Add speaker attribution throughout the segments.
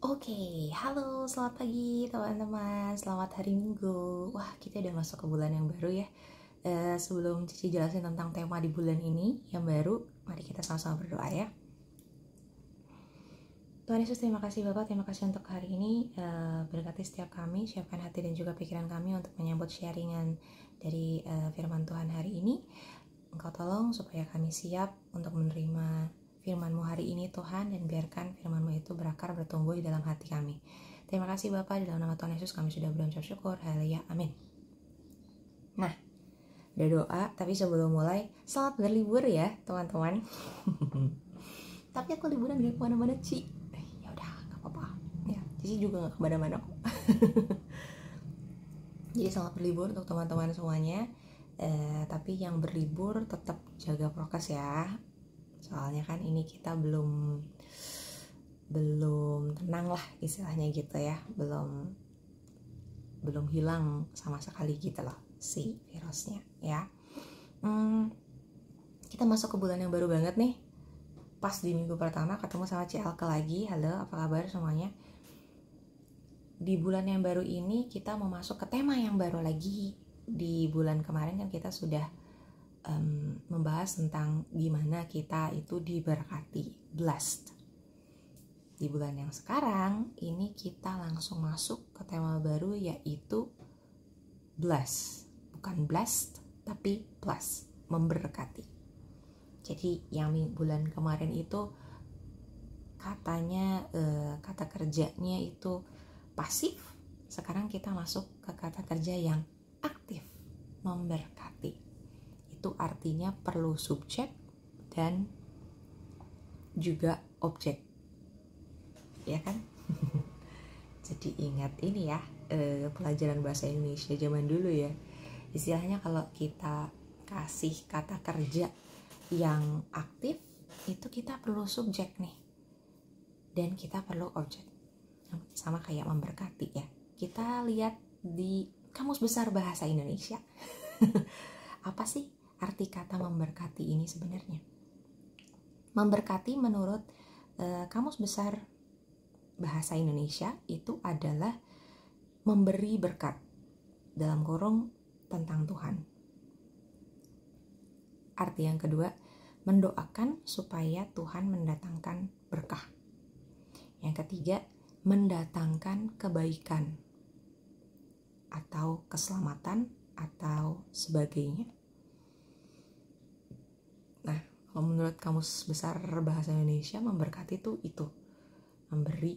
Speaker 1: Oke, halo, selamat pagi teman-teman, selamat hari Minggu. Wah, kita udah masuk ke bulan yang baru ya. Sebelum Cici jelasin tentang tema di bulan ini yang baru, mari kita sama-sama berdoa ya. Tuhan Yesus, terima kasih Bapak, terima kasih untuk hari ini. Berkati setiap kami, siapkan hati dan juga pikiran kami untuk menyambut sharingan dari firman Tuhan hari ini. Engkau tolong supaya kami siap untuk menerima firman-Mu hari ini Tuhan, dan biarkan firman-Mu itu berakar bertumbuh di dalam hati kami. Terima kasih Bapa, di dalam nama Tuhan Yesus kami sudah berucap syukur. Haleluya, amin. Nah, udah doa, tapi sebelum mulai, selamat berlibur ya teman-teman. Tapi aku liburan gak kemana-mana Ci. Ya udah, gak apa-apa ya, Cici juga gak kemana-mana kok. Jadi selamat berlibur untuk teman-teman semuanya. Tapi yang berlibur tetap jaga prokes ya. Soalnya kan ini kita belum tenang lah istilahnya gitu ya, belum hilang sama sekali gitu loh si virusnya ya. Kita masuk ke bulan yang baru banget nih. Pas di minggu pertama ketemu sama CLK lagi. Halo, apa kabar semuanya? Di bulan yang baru ini kita mau masuk ke tema yang baru lagi. Di bulan kemarin kan kita sudah membahas tentang gimana kita itu diberkati, blessed. Di bulan yang sekarang ini kita langsung masuk ke tema baru, yaitu bless, bukan blessed tapi plus, memberkati. Jadi yang bulan kemarin itu katanya kata kerjanya itu pasif. Sekarang kita masuk ke kata kerja yang aktif, memberkati. Itu artinya perlu subjek dan juga objek, ya kan? Jadi ingat ini ya, pelajaran bahasa Indonesia zaman dulu ya. Istilahnya kalau kita kasih kata kerja yang aktif, itu kita perlu subjek nih, dan kita perlu objek. Sama kayak memberkati ya. Kita lihat di Kamus Besar Bahasa Indonesia. Apa sih arti kata memberkati ini sebenarnya? Memberkati menurut Kamus Besar Bahasa Indonesia itu adalah memberi berkat, dalam kurung tentang Tuhan. Arti yang kedua, mendoakan supaya Tuhan mendatangkan berkah. Yang ketiga, mendatangkan kebaikan atau keselamatan atau sebagainya. Nah, kalau menurut Kamus Besar Bahasa Indonesia, memberkati itu memberi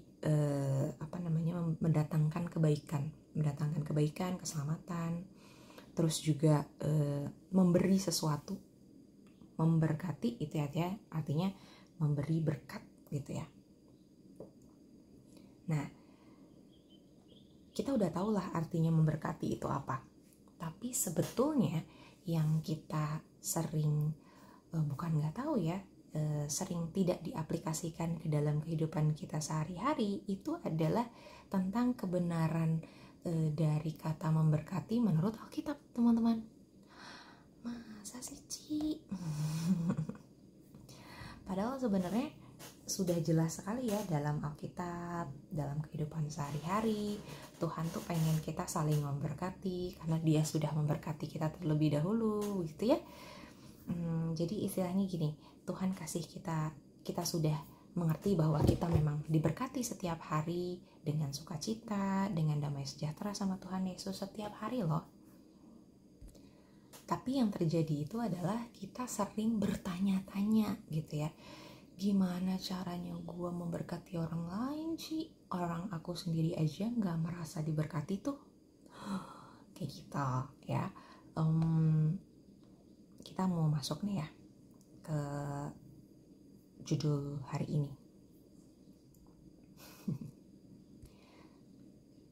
Speaker 1: mendatangkan kebaikan, keselamatan, terus juga memberi sesuatu. Memberkati itu ya artinya memberi berkat gitu ya. Nah, kita udah tahu lah artinya memberkati itu apa. Tapi sebetulnya yang kita sering sering tidak diaplikasikan ke dalam kehidupan kita sehari-hari itu adalah tentang kebenaran dari kata memberkati menurut Alkitab, teman-teman. Masa sih, Ci? Padahal sebenarnya sudah jelas sekali ya dalam Alkitab, dalam kehidupan sehari-hari, Tuhan tuh pengen kita saling memberkati karena Dia sudah memberkati kita terlebih dahulu gitu ya. Jadi istilahnya gini, Tuhan kasih kita sudah mengerti bahwa kita memang diberkati setiap hari dengan sukacita, dengan damai sejahtera sama Tuhan Yesus setiap hari loh. Tapi yang terjadi itu adalah kita sering bertanya-tanya gitu ya, gimana caranya gue memberkati orang lain sih, orang aku sendiri aja gak merasa diberkati tuh, kayak gitu ya. Kita mau masuk nih ya ke judul hari ini.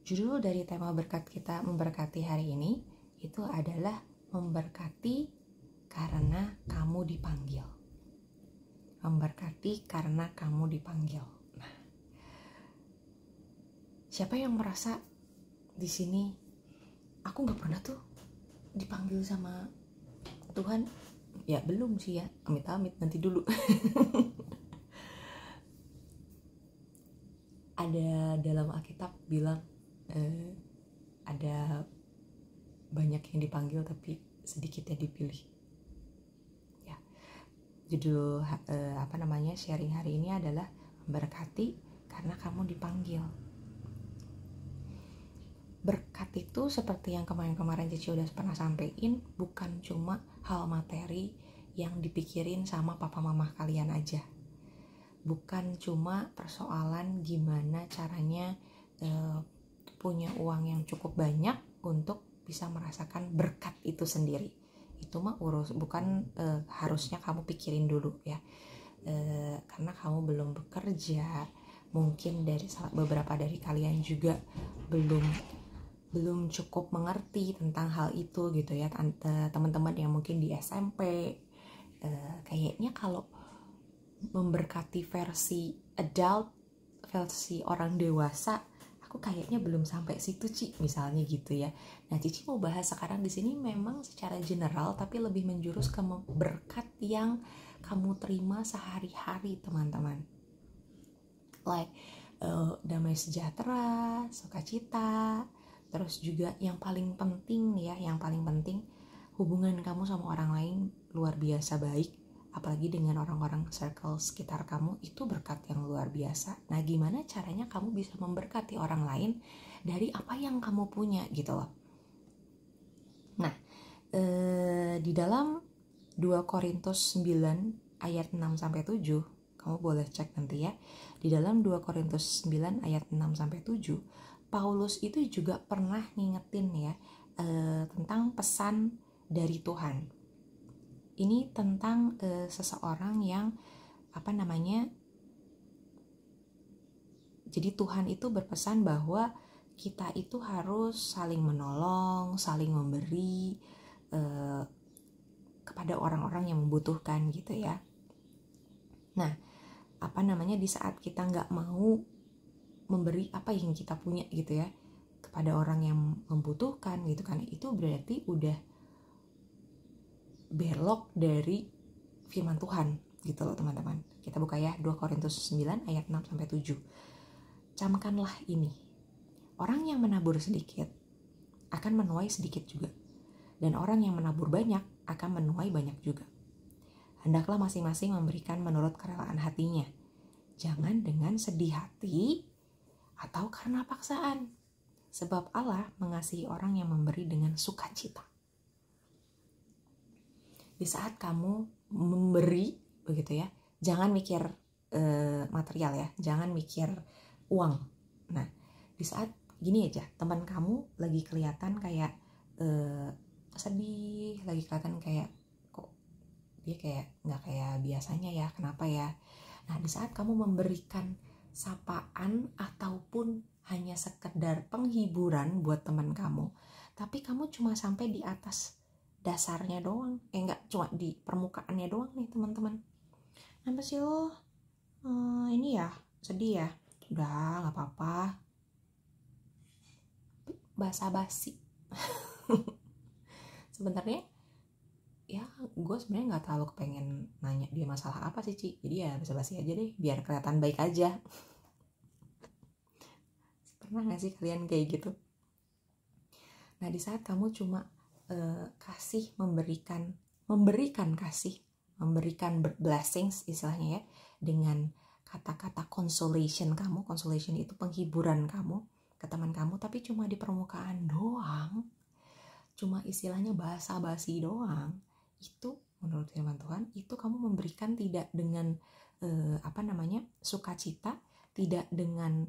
Speaker 1: Judul dari tema berkat kita memberkati hari ini itu adalah memberkati karena kamu dipanggil. Memberkati karena kamu dipanggil. Nah, siapa yang merasa di sini aku nggak pernah tuh dipanggil sama Tuhan? Ya belum sih ya, amit-amit, nanti dulu. ada dalam Alkitab bilang ada banyak yang dipanggil tapi sedikit yang dipilih. Ya, judul sharing hari ini adalah memberkati karena kamu dipanggil. Berkat itu seperti yang kemarin-kemarin Cici udah pernah sampein, bukan cuma hal materi yang dipikirin sama papa mama kalian aja. Bukan cuma persoalan gimana caranya punya uang yang cukup banyak untuk bisa merasakan berkat itu sendiri. Itu mah bukan harusnya kamu pikirin dulu ya. Karena kamu belum bekerja, mungkin beberapa dari kalian juga belum cukup mengerti tentang hal itu gitu ya. Teman-teman yang mungkin di SMP, kayaknya kalau memberkati versi adult, versi orang dewasa, aku kayaknya belum sampai situ Ci, misalnya gitu ya. Nah, Cici mau bahas sekarang di sini memang secara general tapi lebih menjurus ke berkat yang kamu terima sehari-hari, teman-teman. Like damai sejahtera, sukacita, terus juga yang paling penting hubungan kamu sama orang lain luar biasa baik, apalagi dengan orang-orang circle sekitar kamu, itu berkat yang luar biasa. Nah, gimana caranya kamu bisa memberkati orang lain dari apa yang kamu punya gitu loh. Nah, di dalam 2 Korintus 9 ayat 6-7, kamu boleh cek nanti ya. Di dalam 2 Korintus 9 ayat 6-7, Paulus itu juga pernah ngingetin ya tentang pesan dari Tuhan. Ini tentang seseorang yang jadi Tuhan itu berpesan bahwa kita itu harus saling menolong, saling memberi kepada orang-orang yang membutuhkan gitu ya. Nah, di saat kita nggak mau memberi apa yang kita punya gitu ya kepada orang yang membutuhkan gitu kan, itu berarti udah belok dari firman Tuhan gitu loh teman-teman. Kita buka ya 2 Korintus 9 ayat 6-7. Camkanlah ini, orang yang menabur sedikit akan menuai sedikit juga, dan orang yang menabur banyak akan menuai banyak juga. Hendaklah masing-masing memberikan menurut kerelaan hatinya, jangan dengan sedih hati atau karena paksaan, sebab Allah mengasihi orang yang memberi dengan sukacita. Di saat kamu memberi begitu ya, jangan mikir material ya, jangan mikir uang. Nah, di saat gini aja, teman kamu lagi kelihatan kayak sedih, lagi kelihatan kayak kok dia kayak nggak kayak biasanya ya, kenapa ya? Nah, di saat kamu memberikan sapaan ataupun hanya sekedar penghiburan buat teman kamu, tapi kamu cuma sampai di atas dasarnya doang, nggak cuma di permukaannya doang nih teman-teman. Kenapa sih lo ini ya sedih ya? Udah nggak apa-apa, basa-basi. Sebenarnya ya gue sebenarnya nggak terlalu kepengen nanya dia masalah apa sih Ci, jadi ya basa-basi aja deh biar kelihatan baik aja. Pernah nggak sih kalian kayak gitu? Nah, di saat kamu cuma kasih, memberikan kasih, memberikan blessings istilahnya ya, dengan kata-kata consolation kamu, consolation itu penghiburan kamu ke teman kamu, tapi cuma di permukaan doang, cuma istilahnya basa-basi doang, itu menurut firman Tuhan itu kamu memberikan tidak dengan sukacita, tidak dengan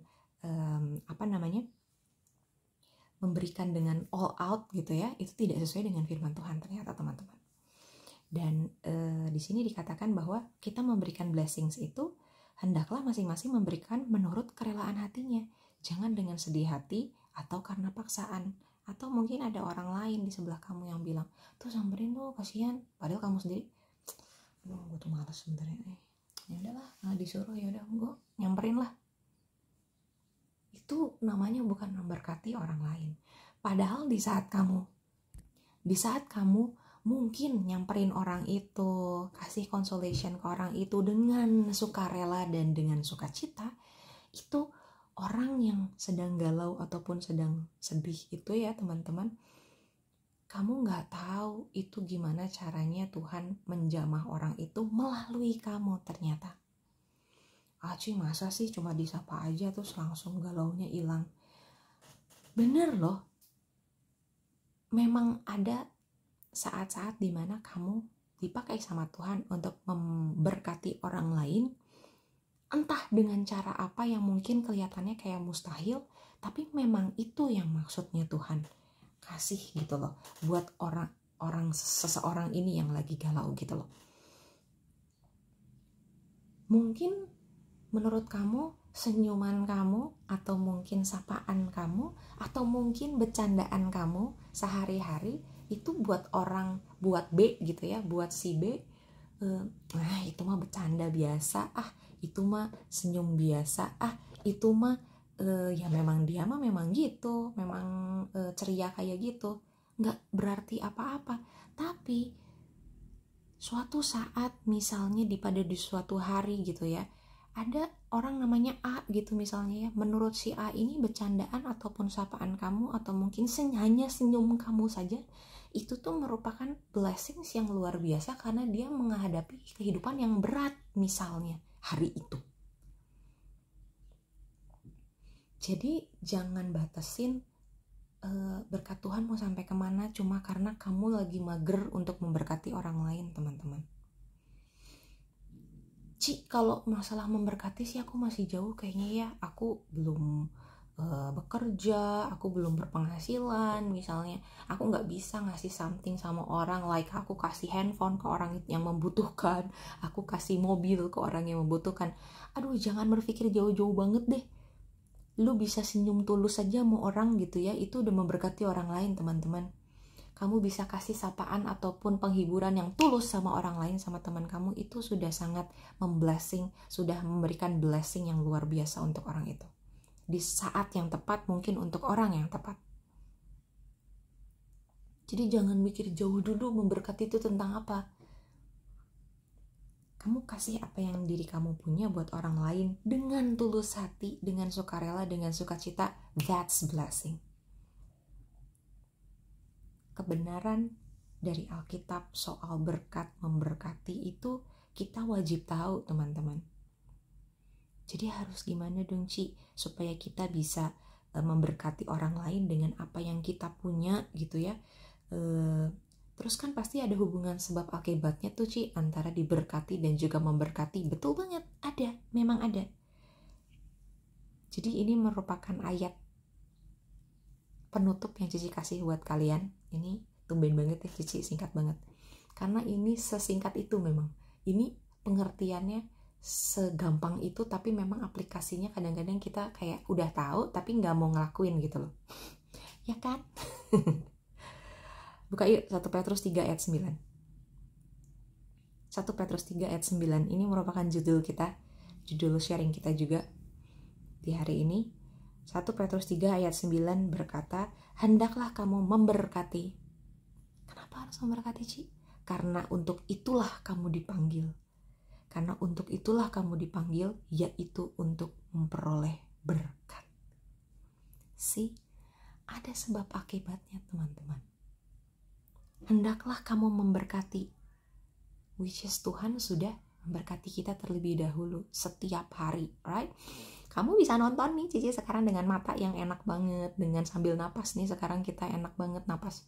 Speaker 1: memberikan dengan all out gitu ya, itu tidak sesuai dengan firman Tuhan ternyata teman-teman. Dan di sini dikatakan bahwa kita memberikan blessings itu hendaklah masing-masing memberikan menurut kerelaan hatinya, jangan dengan sedih hati atau karena paksaan. Atau mungkin ada orang lain di sebelah kamu yang bilang, tuh samperin tuh kasihan, padahal kamu sendiri, gue tuh malas sebenarnya, ya udahlah, disuruh ya udah gue nyamperin lah. Itu namanya bukan memberkati orang lain. Padahal di saat kamu mungkin nyamperin orang itu, kasih consolation ke orang itu dengan sukarela dan dengan sukacita, itu orang yang sedang galau ataupun sedang sedih itu ya teman-teman, kamu gak tahu itu gimana caranya Tuhan menjamah orang itu melalui kamu ternyata. Cuy, masa sih cuma disapa aja terus langsung galaunya hilang? Bener loh, memang ada saat-saat dimana kamu dipakai sama Tuhan untuk memberkati orang lain, entah dengan cara apa yang mungkin kelihatannya kayak mustahil, tapi memang itu yang maksudnya Tuhan kasih gitu loh, buat seseorang ini yang lagi galau gitu loh. Mungkin menurut kamu senyuman kamu, atau mungkin sapaan kamu, atau mungkin bercandaan kamu sehari-hari itu buat B gitu ya, buat si B, itu mah bercanda biasa, itu mah senyum biasa, itu mah ya memang dia mah memang gitu, memang ceria kayak gitu, nggak berarti apa-apa. Tapi suatu saat misalnya di suatu hari gitu ya, ada orang namanya A gitu misalnya ya, menurut si A ini bercandaan ataupun sapaan kamu atau mungkin hanya senyum kamu saja, itu tuh merupakan blessings yang luar biasa karena dia menghadapi kehidupan yang berat misalnya hari itu. Jadi jangan batasin berkat Tuhan mau sampai kemana cuma karena kamu lagi mager untuk memberkati orang lain, teman-teman. Kalau masalah memberkati sih aku masih jauh kayaknya ya. Aku belum bekerja, aku belum berpenghasilan misalnya. Aku gak bisa ngasih something sama orang, like aku kasih handphone ke orang yang membutuhkan, aku kasih mobil ke orang yang membutuhkan. Aduh, jangan berpikir jauh-jauh banget deh. Lu bisa senyum tulus saja sama orang gitu ya, itu udah memberkati orang lain, teman-teman. Kamu bisa kasih sapaan ataupun penghiburan yang tulus sama orang lain, sama teman kamu, itu sudah sangat memblessing, sudah memberikan blessing yang luar biasa untuk orang itu. Di saat yang tepat, mungkin untuk orang yang tepat. Jadi jangan mikir jauh dulu memberkati itu tentang apa. Kamu kasih apa yang diri kamu punya buat orang lain dengan tulus hati, dengan sukarela, dengan sukacita, that's blessing. Kebenaran dari Alkitab soal berkat memberkati itu kita wajib tahu, teman-teman. Jadi harus gimana dong supaya kita bisa memberkati orang lain dengan apa yang kita punya gitu ya. Terus kan pasti ada hubungan sebab akibatnya tuh antara diberkati dan juga memberkati. Betul banget, ada, memang ada. Jadi ini merupakan ayat penutup yang Cici kasih buat kalian. Ini tumben banget ya Cici, singkat banget. Karena ini sesingkat itu memang. Ini pengertiannya segampang itu, tapi memang aplikasinya kadang-kadang kita kayak udah tahu tapi nggak mau ngelakuin gitu loh. Ya kan? Buka yuk 1 Petrus 3 ayat 9. 1 Petrus 3 ayat 9 ini merupakan judul kita, judul sharing kita juga di hari ini. 1 Petrus 3 ayat 9 berkata, hendaklah kamu memberkati. Kenapa harus memberkati, Karena untuk itulah kamu dipanggil. Karena untuk itulah kamu dipanggil, yaitu untuk memperoleh berkat. Ada sebab akibatnya, teman-teman. Hendaklah kamu memberkati, which is Tuhan sudah memberkati kita terlebih dahulu setiap hari, right? Kamu bisa nonton nih Cici sekarang dengan mata yang enak banget, dengan sambil napas nih sekarang kita enak banget napas.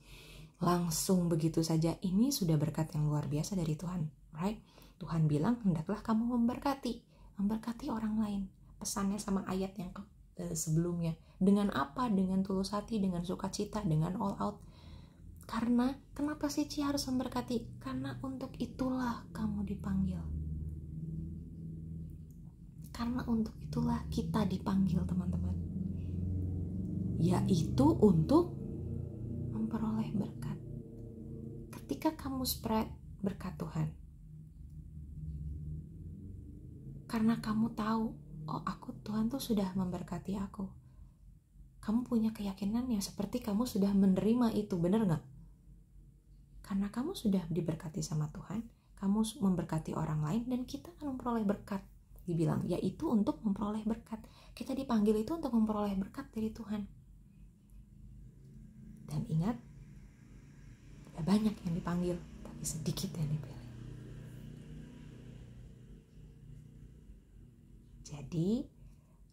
Speaker 1: Langsung begitu saja, ini sudah berkat yang luar biasa dari Tuhan, right? Tuhan bilang hendaklah kamu memberkati orang lain. Pesannya sama ayat yang sebelumnya. Dengan apa? Dengan tulus hati, dengan sukacita, dengan all out. Karena kenapa sih harus memberkati? Karena untuk itulah kamu dipanggil. Karena untuk itulah kita dipanggil, teman-teman. Yaitu untuk memperoleh berkat. Ketika kamu spread berkat Tuhan, karena kamu tahu, Tuhan tuh sudah memberkati aku. Kamu punya keyakinan yang seperti kamu sudah menerima itu, benar gak? Karena kamu sudah diberkati sama Tuhan, kamu memberkati orang lain, dan kita akan memperoleh berkat. dibilang, yaitu untuk memperoleh berkat. Kita dipanggil itu untuk memperoleh berkat dari Tuhan. Dan ingat, ada banyak yang dipanggil, tapi sedikit yang dipilih. Jadi,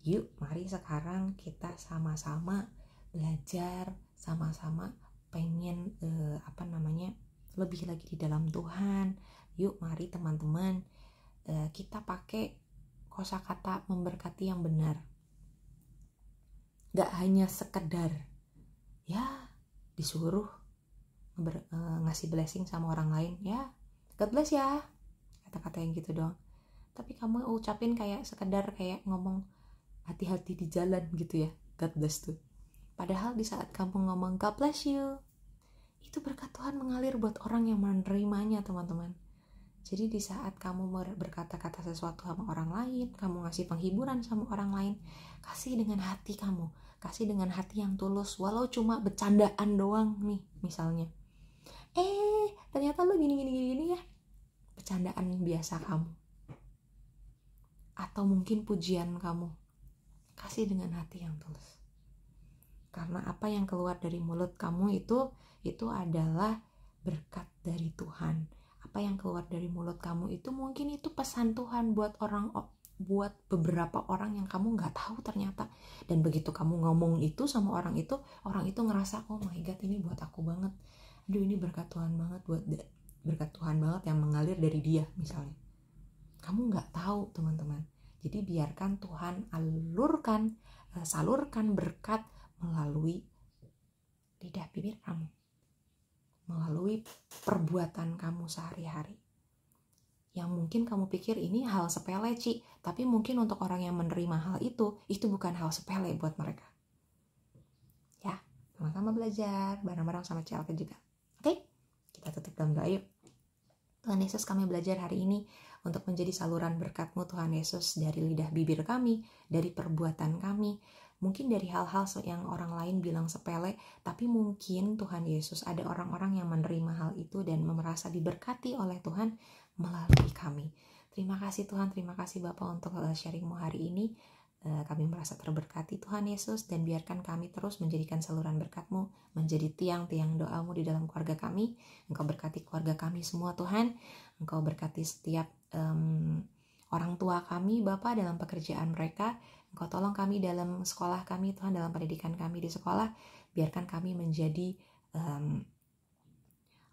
Speaker 1: yuk mari sekarang kita sama-sama belajar, sama-sama pengen lebih lagi di dalam Tuhan. Yuk mari teman-teman, kita pakai kosakata memberkati yang benar. Gak hanya sekedar ya disuruh ngasih blessing sama orang lain, ya God bless ya, kata-kata yang gitu doang. Tapi kamu ucapin kayak sekedar kayak ngomong hati-hati di jalan gitu ya, God bless tuh. Padahal di saat kamu ngomong God bless you, itu berkat Tuhan mengalir buat orang yang menerimanya, teman-teman. Jadi di saat kamu berkata-kata sesuatu sama orang lain, kamu ngasih penghiburan sama orang lain, kasih dengan hati kamu, kasih dengan hati yang tulus, walau cuma bercandaan doang nih misalnya. Ternyata lu gini ya, bercandaan biasa kamu. Atau mungkin pujian kamu, kasih dengan hati yang tulus. Karena apa yang keluar dari mulut kamu itu adalah berkat dari Tuhan. Apa yang keluar dari mulut kamu itu mungkin itu pesan Tuhan buat beberapa orang yang kamu nggak tahu ternyata. Dan begitu kamu ngomong itu sama orang itu ngerasa, oh my God, ini buat aku banget. Aduh, ini berkat Tuhan banget, berkat Tuhan banget yang mengalir dari dia misalnya. Kamu nggak tahu, teman-teman. Jadi biarkan Tuhan salurkan berkat melalui lidah bibir kamu, melalui perbuatan kamu sehari-hari. Yang mungkin kamu pikir ini hal sepele, Ci, tapi mungkin untuk orang yang menerima hal itu bukan hal sepele buat mereka. Ya, sama-sama belajar bareng-bareng sama CLK juga. Oke? Kita tutup dalam doa yuk. Tuhan Yesus, kami belajar hari ini untuk menjadi saluran berkat-Mu, Tuhan Yesus, dari lidah bibir kami, dari perbuatan kami. Mungkin dari hal-hal yang orang lain bilang sepele, tapi mungkin Tuhan Yesus ada orang-orang yang menerima hal itu dan merasa diberkati oleh Tuhan melalui kami. Terima kasih Tuhan, terima kasih Bapak untuk sharing-Mu hari ini. Kami merasa terberkati Tuhan Yesus, dan biarkan kami terus menjadikan saluran berkat-Mu, menjadi tiang-tiang doa-Mu di dalam keluarga kami. Engkau berkati keluarga kami semua Tuhan. Engkau berkati setiap orang tua kami Bapa dalam pekerjaan mereka. Engkau tolong kami dalam sekolah kami Tuhan, dalam pendidikan kami di sekolah. Biarkan kami menjadi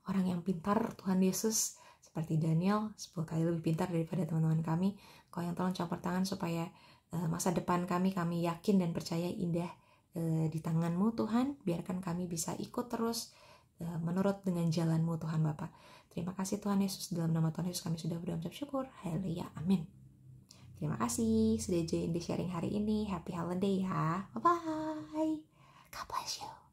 Speaker 1: orang yang pintar Tuhan Yesus, seperti Daniel 10 kali lebih pintar daripada teman-teman kami. Engkau yang tolong campur tangan supaya masa depan kami yakin dan percaya indah di tangan-Mu Tuhan. Biarkan kami bisa ikut terus menurut dengan jalan-Mu Tuhan Bapa. Terima kasih Tuhan Yesus, dalam nama Tuhan Yesus kami sudah berdoa mengucap syukur. Haleluya, amin. Terima kasih sudah join di sharing hari ini. Happy holiday ya. Bye-bye. God bless you.